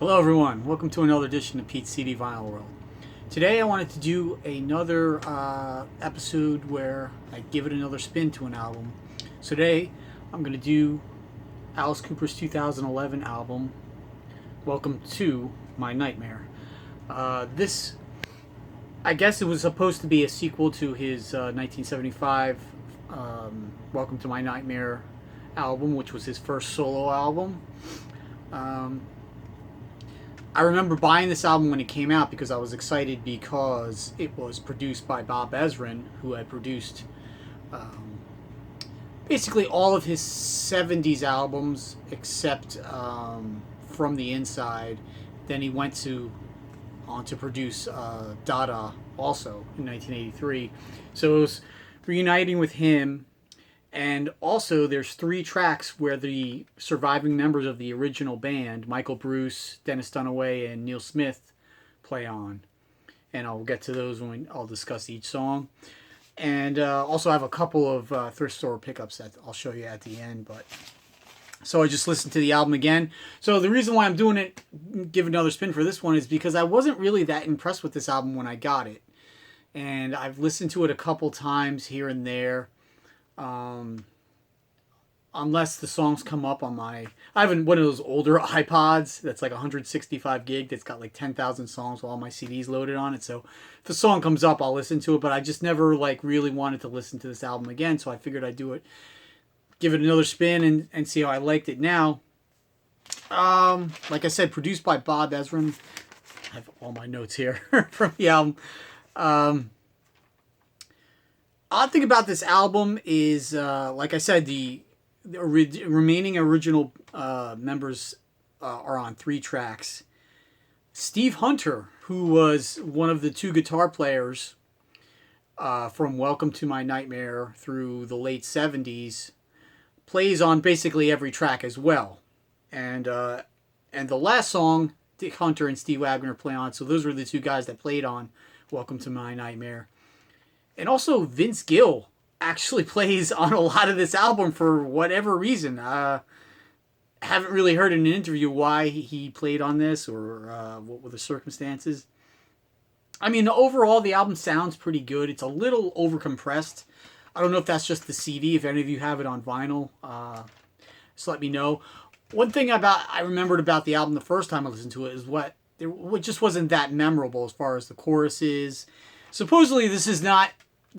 Hello everyone, welcome to another edition of Pete's CD Vinyl World. Today I wanted to do another episode where I give it another spin to an album. So today I'm going to do Alice Cooper's 2011 album, Welcome to My Nightmare. This, I guess it was supposed to be a sequel to his 1975 Welcome to My Nightmare album, which was his first solo album. I remember buying this album when it came out because I was excited because it was produced by Bob Ezrin, who had produced basically all of his 70s albums except From the Inside. Then he went on to produce Dada also in 1983. So it was reuniting with him. And also, there's 3 tracks where the surviving members of the original band, Michael Bruce, Dennis Dunaway, and Neil Smith, play on. And I'll get to those when I'll discuss each song. And also, I have a couple of thrift store pickups that I'll show you at the end. So I just listened to the album again. So the reason why I'm doing it, give another spin for this one, is because I wasn't really that impressed with this album when I got it. And I've listened to it a couple times here and there. Unless the songs come up on I have one of those older iPods that's like 165 gig that's got like 10,000 songs with all my CDs loaded on it. So if a song comes up, I'll listen to it, but I just never like really wanted to listen to this album again. So I figured I'd do it, give it another spin and see how I liked it now. Like I said, produced by Bob Ezrin. I have all my notes here from the album. Odd thing about this album is, like I said, the remaining original members are on 3 tracks. Steve Hunter, who was one of the 2 guitar players from Welcome to My Nightmare through the late 70s, plays on basically every track as well. And the last song, Dick Hunter and Steve Wagner play on, so those were the 2 guys that played on Welcome to My Nightmare. And also, Vince Gill actually plays on a lot of this album for whatever reason. Haven't really heard in an interview why he played on this or what were the circumstances. I mean, overall, the album sounds pretty good. It's a little overcompressed. I don't know if that's just the CD. If any of you have it on vinyl, just let me know. One thing I remembered about the album the first time I listened to it is it just wasn't that memorable as far as the choruses. Supposedly, the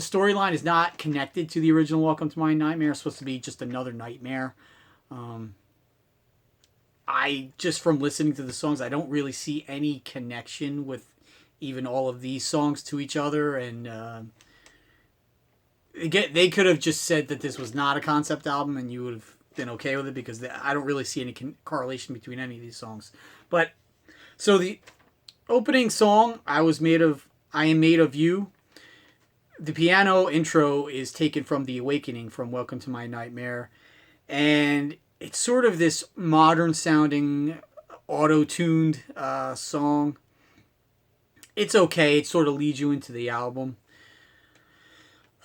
storyline is not connected to the original Welcome to My Nightmare. It's supposed to be just another nightmare. Just from listening to the songs, I don't really see any connection with even all of these songs to each other. And they could have just said that this was not a concept album and you would have been okay with it because I don't really see any correlation between any of these songs. But, so the opening song, I Am Made of You. The piano intro is taken from The Awakening from Welcome to My Nightmare. And it's sort of this modern sounding, auto-tuned song. It's okay. It sort of leads you into the album.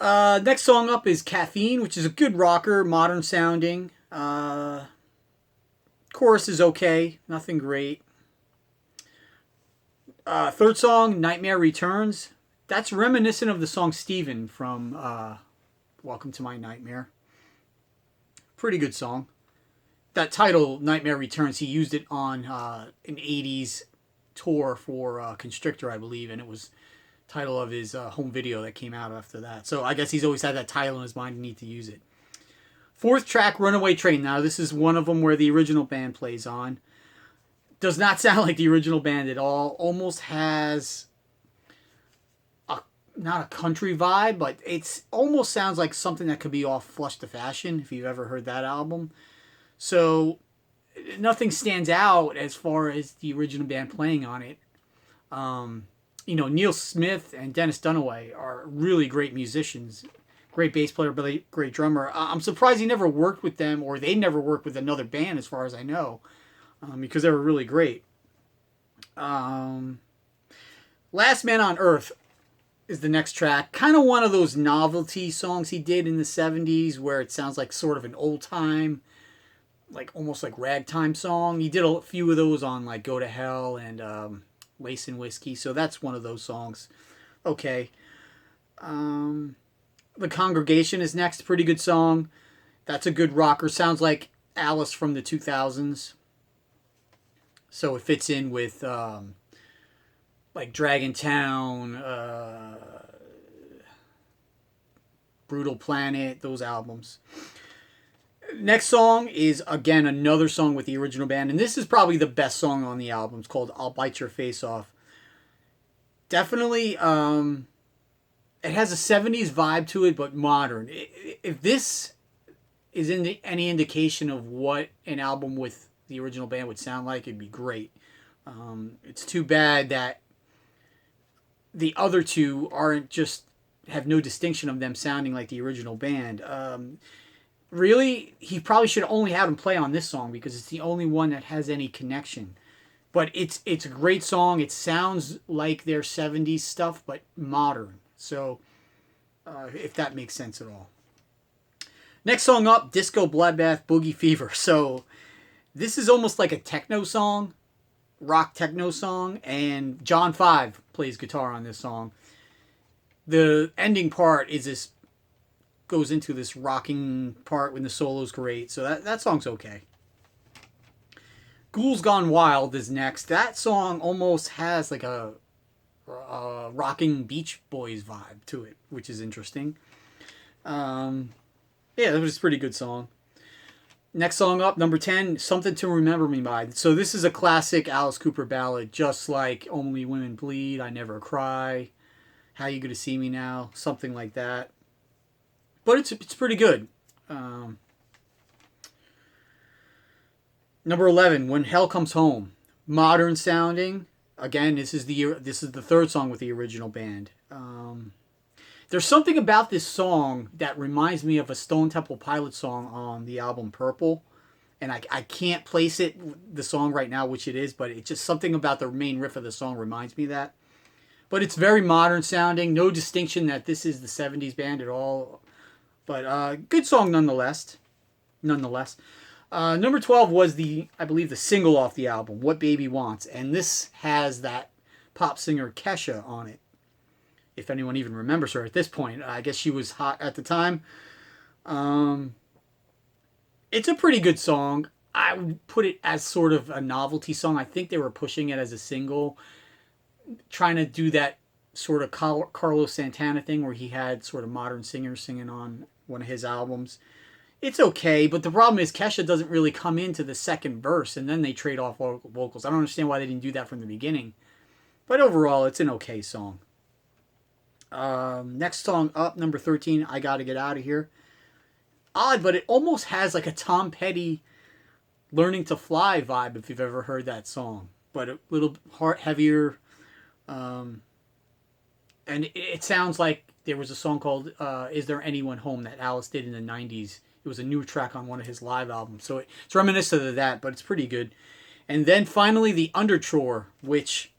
Next song up is Caffeine, which is a good rocker, modern sounding. Chorus is okay. Nothing great. Third song, Nightmare Returns. That's reminiscent of the song Steven from Welcome to My Nightmare. Pretty good song. That title, Nightmare Returns, he used it on an 80s tour for Constrictor, I believe, and it was the title of his home video that came out after that. So I guess he's always had that title in his mind and need to use it. 4th track, Runaway Train. Now, this is one of them where the original band plays on. Does not sound like the original band at all. Almost has not a country vibe, but it almost sounds like something that could be off Flush to Fashion, if you've ever heard that album. So nothing stands out as far as the original band playing on it. Neil Smith and Dennis Dunaway are really great musicians. Great bass player, but great drummer. I'm surprised he never worked with them, or they never worked with another band as far as I know, because they were really great. Last Man on Earth is the next track. Kind of one of those novelty songs he did in the 70s where it sounds like sort of an old time like almost like ragtime song. He did a few of those on like Go to Hell and Lace and Whiskey. So that's one of those songs. Okay. The Congregation is next. Pretty good song. That's a good rocker. Sounds like Alice from the 2000s. So it fits in with like Dragon Town, Brutal Planet, those albums. Next song is, again, another song with the original band. And this is probably the best song on the album. It's called I'll Bite Your Face Off. Definitely, it has a 70s vibe to it, but modern. If this is any indication of what an album with the original band would sound like, it'd be great. It's too bad that the other two aren't just, have no distinction of them sounding like the original band. Really, he probably should only have him play on this song because it's the only one that has any connection. But it's a great song. It sounds like their 70s stuff, but modern. So, if that makes sense at all. Next song up, Disco Bloodbath, Boogie Fever. So, this is almost like a techno song, rock techno song, and John 5 plays guitar on this song. The ending part is this, goes into this rocking part when the solo's great. So that song's okay. Ghouls Gone Wild is next. That song almost has like a rocking Beach Boys vibe to it, which is interesting. Yeah, that was a pretty good song. Next song up, number 10, Something to Remember Me By. So this is a classic Alice Cooper ballad, just like Only Women Bleed, I Never Cry, How You Gonna See Me Now, something like that. But it's pretty good. Number 11, When Hell Comes Home. Modern sounding. Again, this is the third song with the original band. There's something about this song that reminds me of a Stone Temple Pilots song on the album Purple. And I can't place the song right now, which it is, but it's just something about the main riff of the song reminds me of that. But it's very modern sounding. No distinction that this is the 70s band at all. But good song nonetheless. Number 12 was I believe the single off the album, What Baby Wants. And this has that pop singer Kesha on it. If anyone even remembers her at this point. I guess she was hot at the time. It's a pretty good song. I would put it as sort of a novelty song. I think they were pushing it as a single, trying to do that sort of Carlos Santana thing where he had sort of modern singers singing on one of his albums. It's okay, but the problem is Kesha doesn't really come into the second verse, and then they trade off vocals. I don't understand why they didn't do that from the beginning. But overall, it's an okay song. Next song up, number 13, I Gotta Get Out of Here. Odd, but it almost has like a Tom Petty Learning to Fly vibe, if you've ever heard that song. But a little heavier. And it sounds like there was a song called Is There Anyone Home that Alice did in the 90s. It was a new track on one of his live albums. So it's reminiscent of that, but it's pretty good. And then finally the Undertow, which,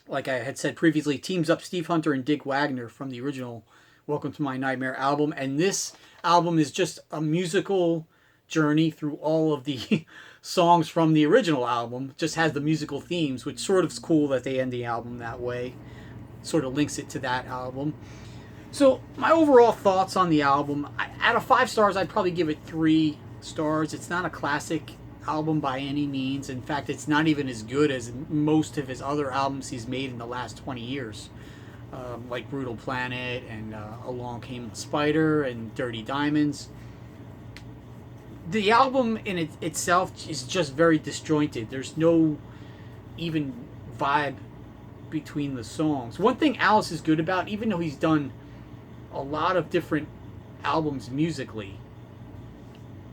like I had said previously, teams up Steve Hunter and Dick Wagner from the original Welcome to My Nightmare album. And this album is just a musical journey through all of the songs from the original album. Just has the musical themes, which sort of is cool that they end the album that way. Sort of links it to that album. So my overall thoughts on the album, out of 5 stars, I'd probably give it 3 stars. It's not a classic album by any means. In fact, it's not even as good as most of his other albums he's made in the last 20 years. Like Brutal Planet and Along Came the Spider and Dirty Diamonds. The album in itself is just very disjointed. There's no even vibe between the songs. One thing Alice is good about, even though he's done a lot of different albums musically,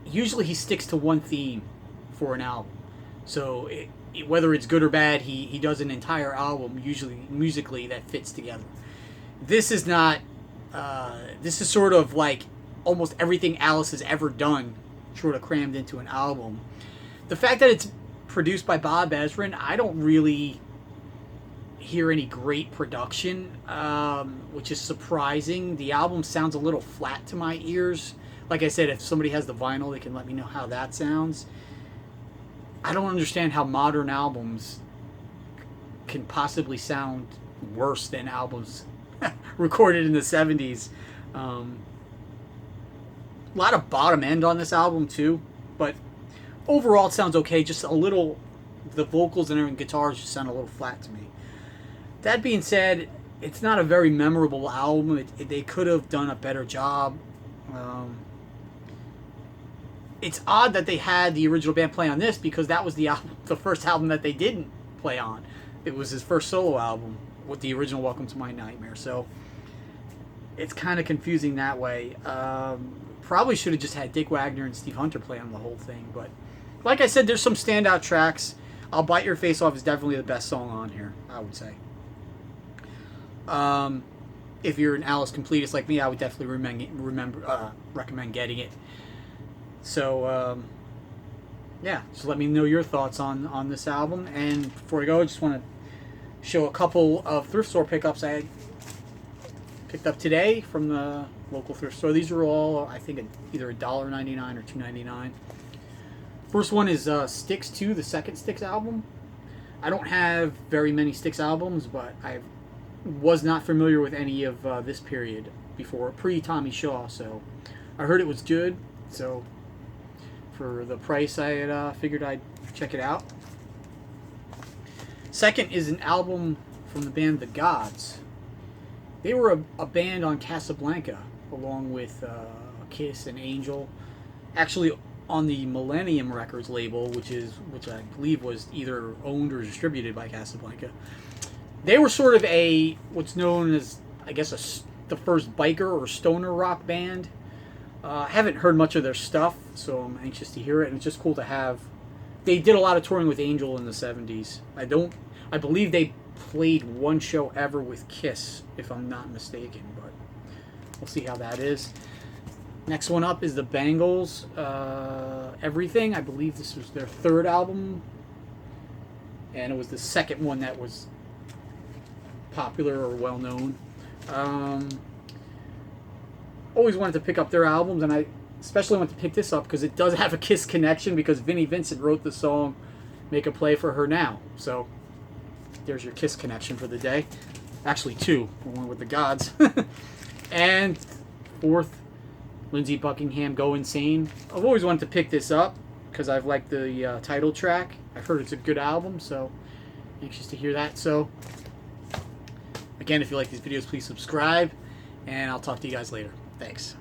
usually he sticks to one theme for an album. So whether it's good or bad, he does an entire album usually musically that fits together. This is not. This is sort of like almost everything Alice has ever done, sort of crammed into an album. The fact that it's produced by Bob Ezrin, I don't really hear any great production, which is surprising. The album sounds a little flat to my ears. Like I said, if somebody has the vinyl, they can let me know how that sounds. I don't understand how modern albums can possibly sound worse than albums recorded in the 70s. A lot of bottom end on this album too, but overall it sounds okay. Just a little, the vocals and everything, guitars just sound a little flat to me. That being said, it's not a very memorable album. They could have done a better job. It's odd that they had the original band play on this, because that was the first album that they didn't play on. It was his first solo album with the original Welcome to My Nightmare. So it's kind of confusing that way. Probably should have just had Dick Wagner and Steve Hunter play on the whole thing. But like I said, there's some standout tracks. I'll Bite Your Face Off is definitely the best song on here, I would say. If you're an Alice completist like me, I would definitely recommend getting it. So, yeah, just let me know your thoughts on this album. And before I go, I just want to show a couple of thrift store pickups I picked up today from the local thrift store. These are all, I think, either $1.99 or $2.99. First one is Styx 2, the second Styx album. I don't have very many Styx albums, but I was not familiar with any of this period before, pre-Tommy Shaw, so I heard it was good. So for the price, I had figured I'd check it out. Second is an album from the band The Gods. They were a band on Casablanca, along with Kiss and Angel. Actually, on the Millennium Records label, which I believe was either owned or distributed by Casablanca. They were sort of what's known as, I guess, the first biker or stoner rock band. I haven't heard much of their stuff, so I'm anxious to hear it, and it's just cool to have. They did a lot of touring with Angel in the 70s. I believe they played one show ever with Kiss, if I'm not mistaken, but we'll see how that is. Next one up is the Bangles, Everything. I believe this was their third album, and it was the second one that was popular or well known. Always wanted to pick up their albums, and I especially wanted to pick this up because it does have a Kiss connection, because Vinnie Vincent wrote the song Make a Play for Her Now. So there's your Kiss connection for the day. Actually two, one with the Gods. And fourth, Lindsey Buckingham, Go Insane. I've always wanted to pick this up because I've liked the title track. I've heard it's a good album, so anxious to hear that. So again, if you like these videos, please subscribe, and I'll talk to you guys later. Thanks.